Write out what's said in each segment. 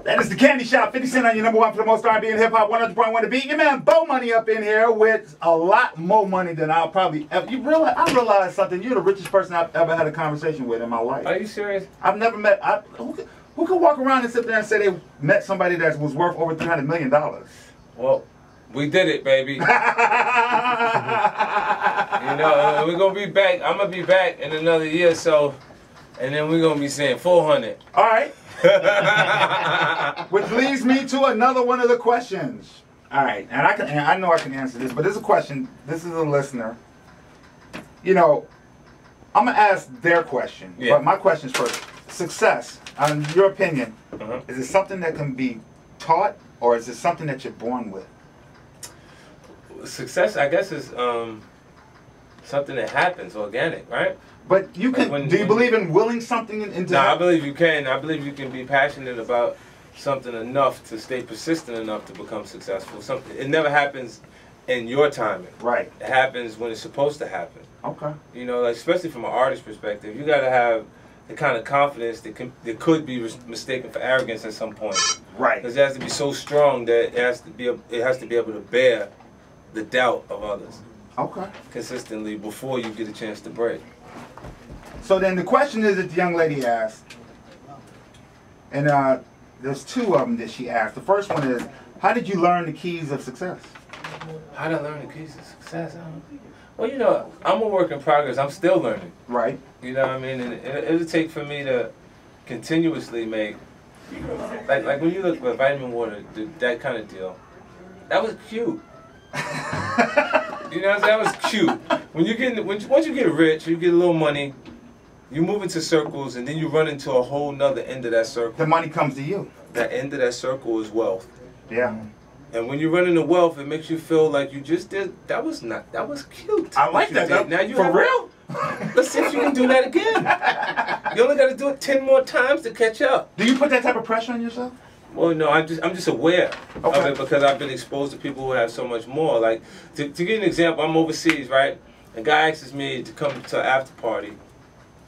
That is the Candy Shop. 50 Cent on your number one for the most R&B and hip hop. 100.1 The Beat. Your man Bo Money up in here with a lot more money than I'll probably ever. I realized something. You're the richest person I've ever had a conversation with in my life. Are you serious? I've never met. Who could walk around and sit there and say they met somebody that was worth over $300 million? Well, we did it, baby. You know, we're gonna be back. I'm gonna be back in another year or so, and then we're gonna be saying 400. All right. Which leads me to another one of the questions. All right, and I know I can answer this, but this is a question. This is a listener. You know, I'm gonna ask their question, but my question's first. Success, in your opinion, is it something that can be taught, or is it something that you're born with? Success, I guess, is something that happens, organic, right? But you can. Do you believe in willing something into? No, I believe you can. I believe you can be passionate about something enough to stay persistent enough to become successful. Something. It never happens in your timing. Right. It happens when it's supposed to happen. Okay. You know, like, especially from an artist perspective, you got to have the kind of confidence that could be mistaken for arrogance at some point. Right. Because it has to be so strong that it has to be able to bear the doubt of others. Okay. Consistently before you get a chance to break. So then the question is that the young lady asked, and there's two of them that she asked. The first one is, how did you learn the keys of success? How did I learn the keys of success? Well, you know, I'm a work in progress. I'm still learning. Right. You know what I mean? And it'll take for me to continuously make, like when you look at vitamin water, that kind of deal, that was cute. You know, that was cute. Once you get rich, you get a little money, you move into circles, and then you run into a whole nother end of that circle. The money comes to you. That end of that circle is wealth. Yeah. And when you run into wealth, it makes you feel like you just did. That was cute. I like that. Now you for real? Let's see if you can do that again. You only got to do it 10 more times to catch up. Do you put that type of pressure on yourself? Well, no, I'm just aware of it because I've been exposed to people who have so much more. Like, to give you an example, I'm overseas, right? A guy asks me to come to an after party.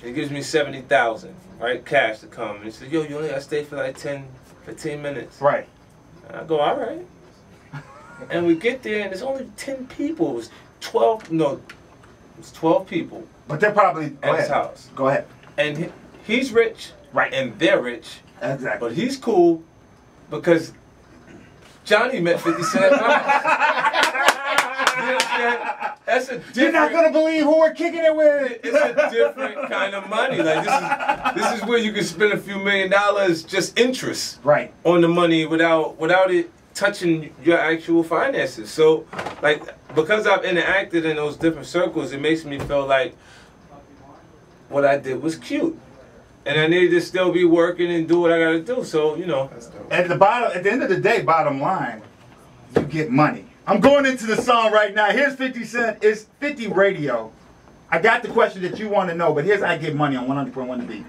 He gives me $70,000, right, cash to come. And he says, yo, you only got to stay for like 10, 15 minutes. Right. And I go, all right. And we get there, and there's only 10 people. It was 12, no, it was 12 people. But they're probably at his house. Go ahead. And he's rich, right? And they're rich. Exactly. But he's cool because Johnny met 50 Cent. That's a different, you're not gonna believe who we're kicking it with. It's a different kind of money. Like this is where you can spend a few $1 million just interest, right, on the money without it touching your actual finances. So, like, because I've interacted in those different circles, it makes me feel like what I did was cute. And I need to still be working and do what I gotta do. So, you know. At the end of the day, bottom line, you get money. I'm going into the song right now. Here's 50 Cent. It's 50 Radio. I got the question that you want to know, but here's how I get money on 100.1 The Beat.